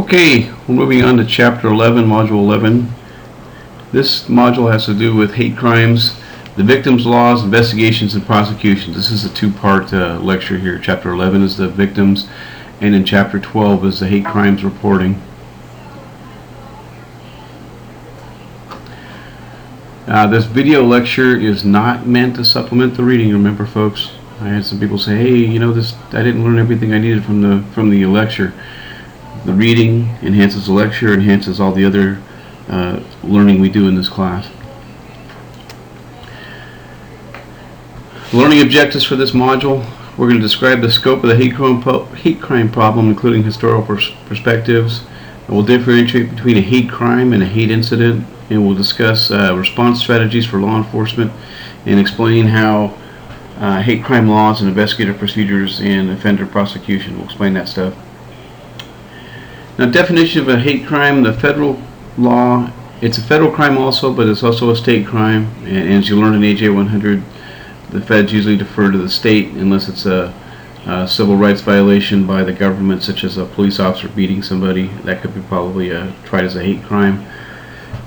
Okay, we're moving on to Chapter 11, Module 11. This module has to do with hate crimes, the victims' laws, investigations, and prosecutions. This is a two-part lecture here. Chapter 11 is the victims, and in Chapter 12 is the hate crimes reporting. This video lecture is not meant to supplement the reading, remember folks. I had some people say, hey, you know, I didn't learn everything I needed from the lecture. The reading enhances the lecture, enhances all the other learning we do in this class. Learning objectives for this module. We're going to describe the scope of the hate crime problem, including historical perspectives. And we'll differentiate between a hate crime and a hate incident, and we'll discuss response strategies for law enforcement and explain how hate crime laws and investigative procedures and offender prosecution. We'll explain that stuff. Now, definition of a hate crime, the federal law, it's a federal crime also, but it's also a state crime. And as you learned in AJ 100, the feds usually defer to the state unless it's a civil rights violation by the government, such as a police officer beating somebody. That could be probably tried as a hate crime.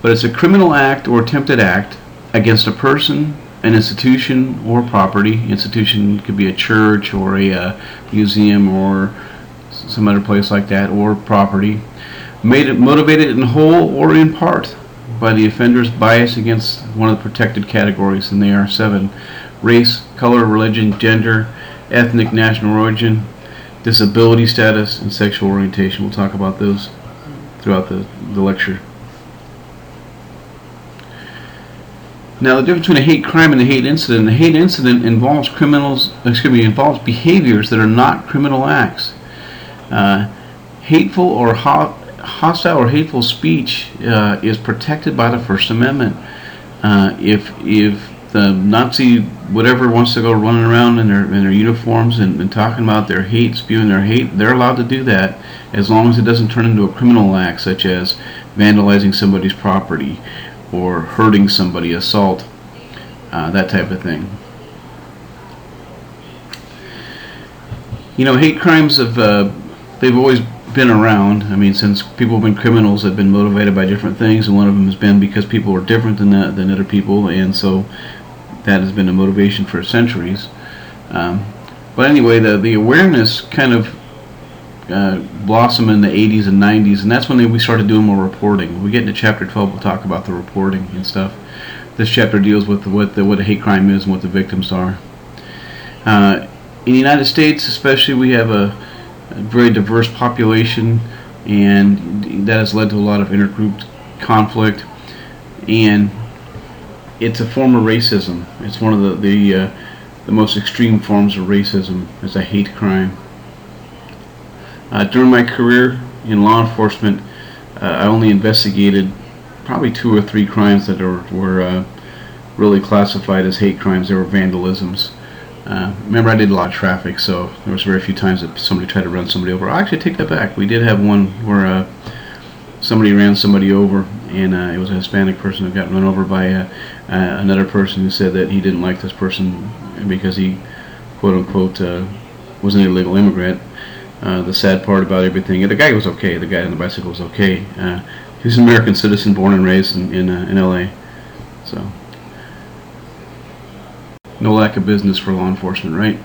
But it's a criminal act or attempted act against a person, an institution, or property. Institution could be a church or a museum or some other place like that, or property, motivated in whole or in part by the offender's bias against one of the protected categories, and they are 7: race, color, religion, gender, ethnic, national origin, disability status, and sexual orientation. We'll talk about those throughout the lecture. Now, the difference between a hate crime and a hate incident. A hate incident involves involves behaviors that are not criminal acts. Hateful or hostile or hateful speech is protected by the First Amendment. If the Nazi whatever wants to go running around in their uniforms and talking about their hate, spewing their hate, they're allowed to do that as long as it doesn't turn into a criminal act, such as vandalizing somebody's property or hurting somebody, assault, that type of thing. You know, hate crimes they've always been around. I mean, since people have been criminals, have been motivated by different things, and one of them has been because people are different than other people, and so that has been a motivation for centuries. But anyway, the awareness kind of blossomed in the 80s and 90s, and that's when we started doing more reporting. When we get into Chapter 12, we'll talk about the reporting and stuff. This chapter deals with what a hate crime is and what the victims are. In the United States, especially, we have a very diverse population, and that has led to a lot of intergroup conflict, and it's a form of racism. It's one of the most extreme forms of racism. It's a hate crime. During my career in law enforcement, I only investigated probably 2 or 3 crimes that were really classified as hate crimes. They were vandalisms. Remember, I did a lot of traffic, so there was very few times that somebody tried to run somebody over. I actually take that back. We did have one where somebody ran somebody over, and it was a Hispanic person who got run over by another person who said that he didn't like this person because he, quote unquote, was an illegal immigrant. The sad part about everything, the guy was okay. The guy on the bicycle was okay. He was an American citizen, born and raised in L.A. So, no lack of business for law enforcement, right?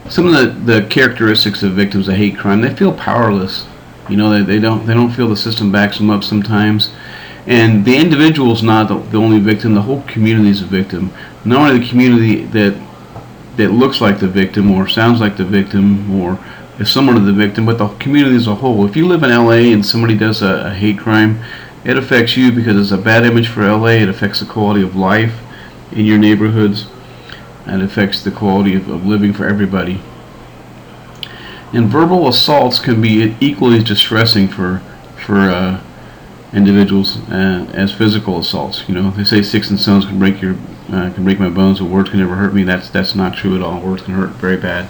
Some of the characteristics of victims of hate crime: they feel powerless. You know, they don't feel the system backs them up sometimes, and the individual's not the only victim. The whole community is a victim. Not only the community that looks like the victim or sounds like the victim or is somewhat of the victim, but the community as a whole. If you live in LA and somebody does a hate crime, it affects you because it's a bad image for LA. It affects the quality of life in your neighborhoods, and it affects the quality of living for everybody. And verbal assaults can be equally as distressing for individuals as physical assaults. You know, they say sticks and stones can break my bones, but words can never hurt me. That's not true at all. Words can hurt very bad.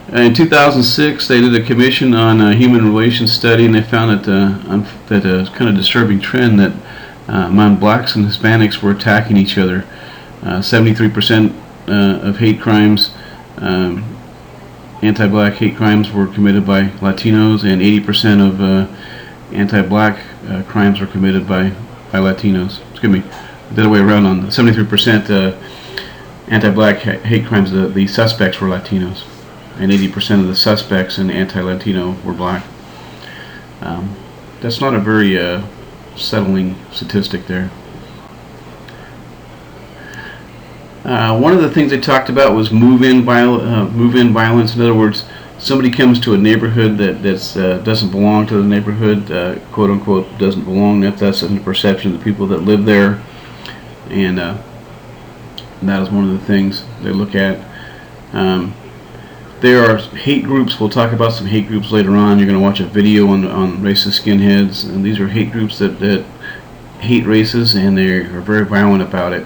In 2006, they did a commission on a human relations study, and they found that a kind of disturbing trend that among blacks and Hispanics were attacking each other. 73% of hate crimes anti-black hate crimes were committed by Latinos, and 80% of anti-black crimes were committed by Latinos. Excuse me, the other way around. On 73% anti-black hate crimes, the suspects were Latinos, and 80% of the suspects in anti-Latino were black. That's not a very settling statistic there. One of the things they talked about was move-in violence. In other words, somebody comes to a neighborhood that doesn't belong to the neighborhood, quote unquote, doesn't belong. That's in the perception of the people that live there, and that is one of the things they look at. There are hate groups. We'll talk about some hate groups later on. You're going to watch a video on racist skinheads, and these are hate groups that hate races, and they are very violent about it.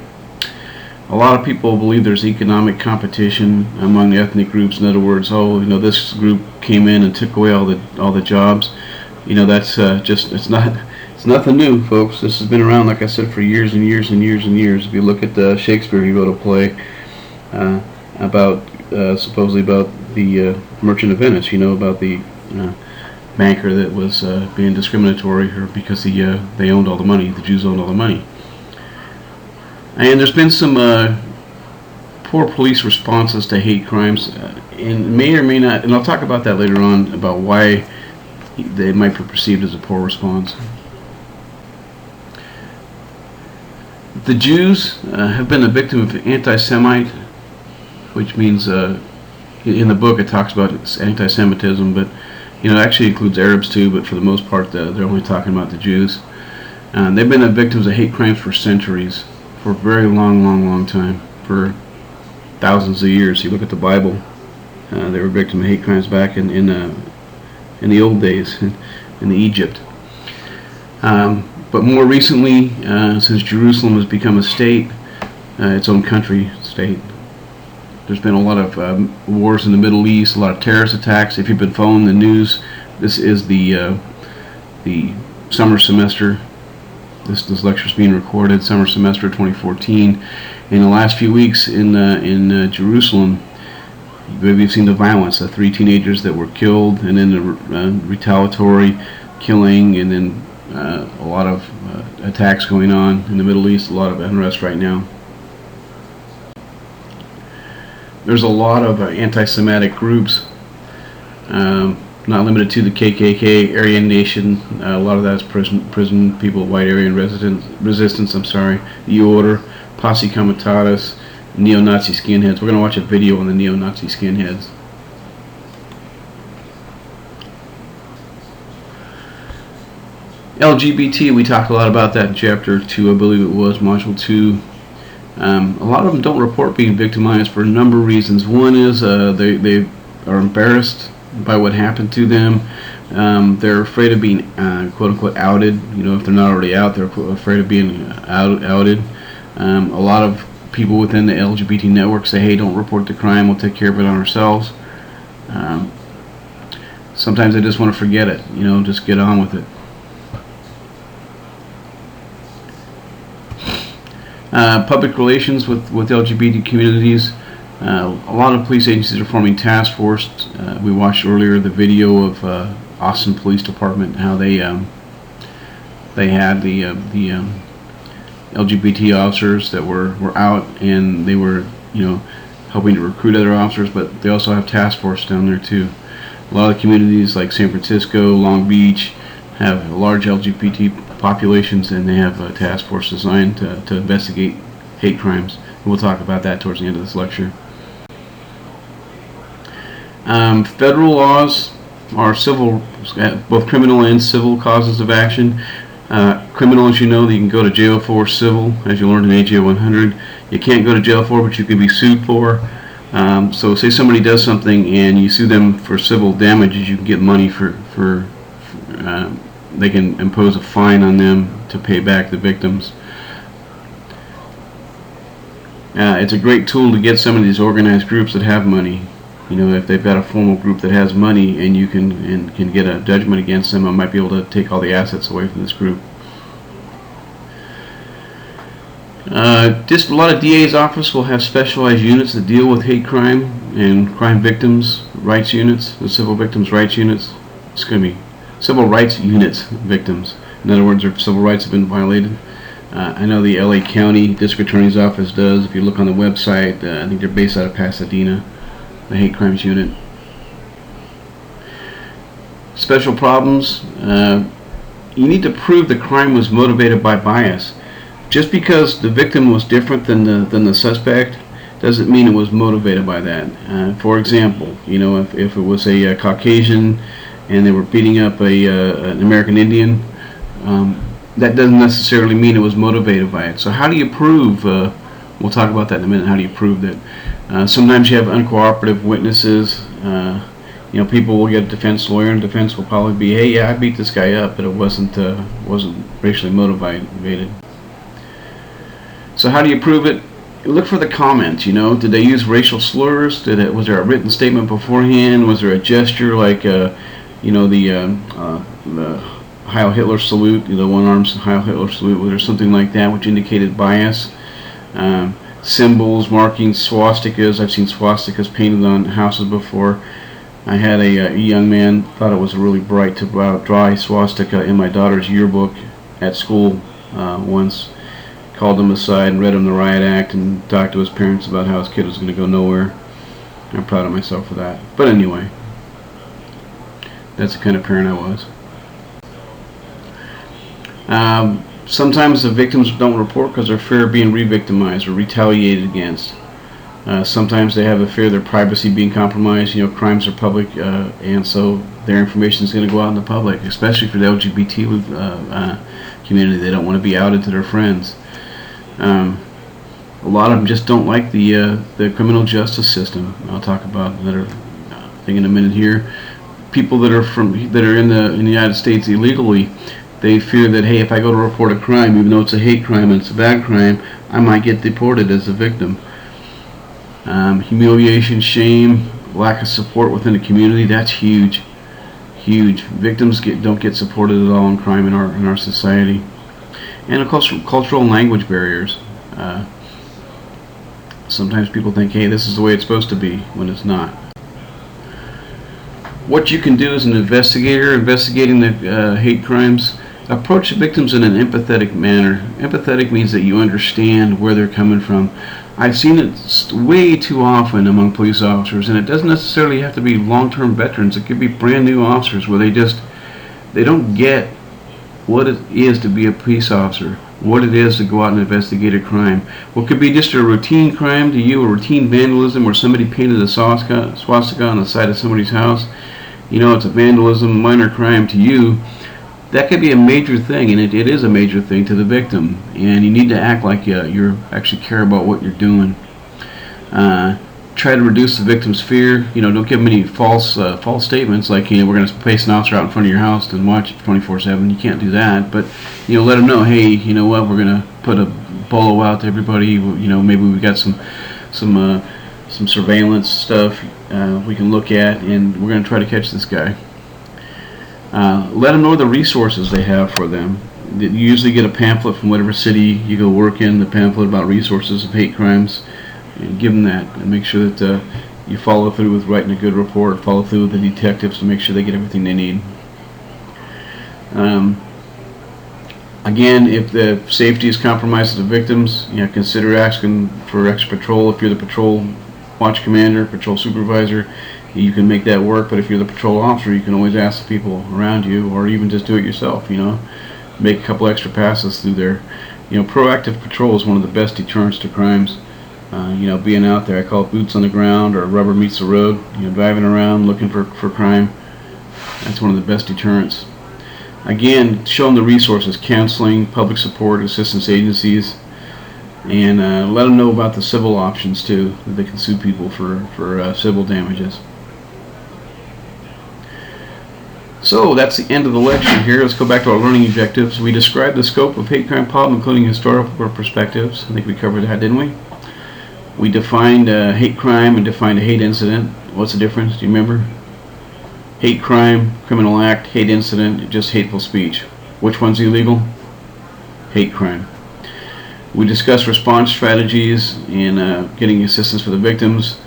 A lot of people believe there's economic competition among the ethnic groups. In other words, this group came in and took away all the jobs. That's it's nothing new, folks. This has been around, like I said, for years and years and years and years. If you look at Shakespeare, he wrote a play about supposedly about the Merchant of Venice. About the banker that was being discriminatory because they owned all the money. The Jews owned all the money. And there's been some poor police responses to hate crimes, and may or may not, and I'll talk about that later on, about why they might be perceived as a poor response. The Jews have been a victim of anti-Semite, which means in the book it talks about anti-Semitism, but it actually includes Arabs too, but for the most part they're only talking about the Jews. They've been victims of hate crimes for centuries. For a very long time, for thousands of years. You look at the Bible; they were victims of hate crimes back in the old days, in Egypt. But more recently, since Jerusalem has become a state, its own country state, there's been a lot of wars in the Middle East, a lot of terrorist attacks. If you've been following the news, this is the summer semester. This lecture is being recorded, summer semester 2014. In the last few weeks in Jerusalem, maybe you've seen the violence. The 3 teenagers that were killed, and then the retaliatory killing, and then a lot of attacks going on in the Middle East, a lot of unrest right now. There's a lot of anti-Semitic groups, not limited to the KKK, Aryan Nation. A lot of that is prison people, white Aryan resistance. The Order, Posse Comitatus, neo-Nazi skinheads. We're going to watch a video on the neo-Nazi skinheads. LGBT, we talked a lot about that in chapter 2, I believe it was, module 2. A lot of them don't report being victimized for a number of reasons. One is they are embarrassed by what happened to them. They're afraid of being quote-unquote outed. If they're not already out, they're afraid of being outed. A lot of people within the LGBT network say, hey, don't report the crime, we'll take care of it on ourselves. Sometimes they just want to forget it, just get on with it. Public relations with LGBT communities. A lot of police agencies are forming task forces. We watched earlier the video of Austin Police Department, how they had the LGBT officers that were out, and they were helping to recruit other officers, but they also have task force down there too. A lot of communities like San Francisco, Long Beach have large LGBT populations, and they have a task force designed to investigate hate crimes. And we'll talk about that towards the end of this lecture. Federal laws are civil, both criminal and civil causes of action. Criminal, as you know, you can go to jail for. Civil, as you learned in AJ 100, you can't go to jail for, but you can be sued for. So say somebody does something and you sue them for civil damages, you can get money for they can impose a fine on them to pay back the victims. It's a great tool to get some of these organized groups that have money. If they've got a formal group that has money and you can get a judgment against them, I might be able to take all the assets away from this group. Just a lot of DA's office will have specialized units that deal with hate crime and crime victims rights units, the civil victims rights units. Excuse me, civil rights units victims. In other words, their civil rights have been violated. I know the LA County District Attorney's Office does. If you look on the website, I think they're based out of Pasadena, the hate crimes unit. Special problems. You need to prove the crime was motivated by bias. Just because the victim was different than the suspect doesn't mean it was motivated by that. For example, if it was a Caucasian and they were beating up an American Indian, that doesn't necessarily mean it was motivated by it. So how do you prove, we'll talk about that in a minute, how do you prove that? Sometimes you have uncooperative witnesses. People will get a defense lawyer, and defense will probably be, hey, yeah, I beat this guy up, but it wasn't racially motivated. So how do you prove it? Look for the comments. Did they use racial slurs? Was there a written statement beforehand? Was there a gesture like, the Heil Hitler salute, the one-armed Heil Hitler salute? Was there something like that which indicated bias? Symbols, markings, swastikas. I've seen swastikas painted on houses before. I had a young man thought it was really bright to draw a swastika in my daughter's yearbook at school once. Called him aside and read him the riot act and talked to his parents about how his kid was going to go nowhere. I'm proud of myself for that. But anyway, that's the kind of parent I was. Sometimes the victims don't report because they're fear of being re-victimized or retaliated against. Sometimes they have a fear of their privacy being compromised. Crimes are public, and so their information is going to go out in the public, especially for the LGBT community. They don't want to be outed to their friends. A lot of them just don't like the criminal justice system. I'll talk about another thing in a minute here. People that are in the United States illegally, they fear that, hey, if I go to report a crime, even though it's a hate crime and it's a bad crime, I might get deported as a victim. Humiliation, shame, lack of support within the community, that's huge. Huge. Victims don't get supported at all in crime in our society. And of course, cultural and language barriers. Sometimes people think, hey, this is the way it's supposed to be, when it's not. What you can do as an investigator investigating the hate crimes, approach the victims in an empathetic manner. Empathetic means that you understand where they're coming from. I've seen it way too often among police officers, and it doesn't necessarily have to be long-term veterans. It could be brand new officers where they don't get what it is to be a police officer, what it is to go out and investigate a crime. What could be just a routine crime to you, a routine vandalism where somebody painted a swastika on the side of somebody's house. It's a vandalism, minor crime to you. That could be a major thing, and it is a major thing to the victim. And you need to act like you actually care about what you're doing. Try to reduce the victim's fear. Don't give them any false statements like, we're going to place an officer out in front of your house and watch it 24/7. You can't do that. But let them know, hey, you know what? We're going to put a bolo out to everybody. Maybe we got some surveillance stuff we can look at, and we're going to try to catch this guy. Let them know the resources they have for them. You usually get a pamphlet from whatever city you go work in, the pamphlet about resources of hate crimes, and give them that, and make sure that you follow through with writing a good report, follow through with the detectives to make sure they get everything they need. Again, if the safety is compromised of the victims, consider asking for extra patrol. If you're the patrol watch commander, patrol supervisor, you can make that work. But if you're the patrol officer, you can always ask the people around you, or even just do it yourself. Make a couple extra passes through there. Proactive patrol is one of the best deterrents to crimes. Being out there, I call it boots on the ground, or rubber meets the road. Driving around looking for crime. That's one of the best deterrents. Again, show them the resources: counseling, public support, assistance agencies, and let them know about the civil options too, that they can sue people for civil damages. So that's the end of the lecture here. Let's go back to our learning objectives. We described the scope of hate crime problem, including historical perspectives. I think we covered that, didn't we? We defined hate crime and defined a hate incident. What's the difference? Do you remember? Hate crime, criminal act; hate incident, just hateful speech. Which one's illegal? Hate crime. We discuss response strategies and getting assistance for the victims,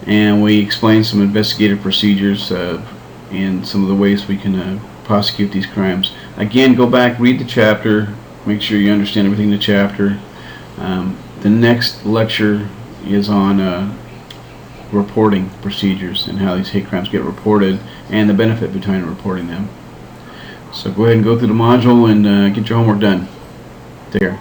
and we explain some investigative procedures and some of the ways we can prosecute these crimes. Again, go back, read the chapter, make sure you understand everything in the chapter. The next lecture is on reporting procedures and how these hate crimes get reported and the benefit behind reporting them. So go ahead and go through the module and get your homework done. Take care.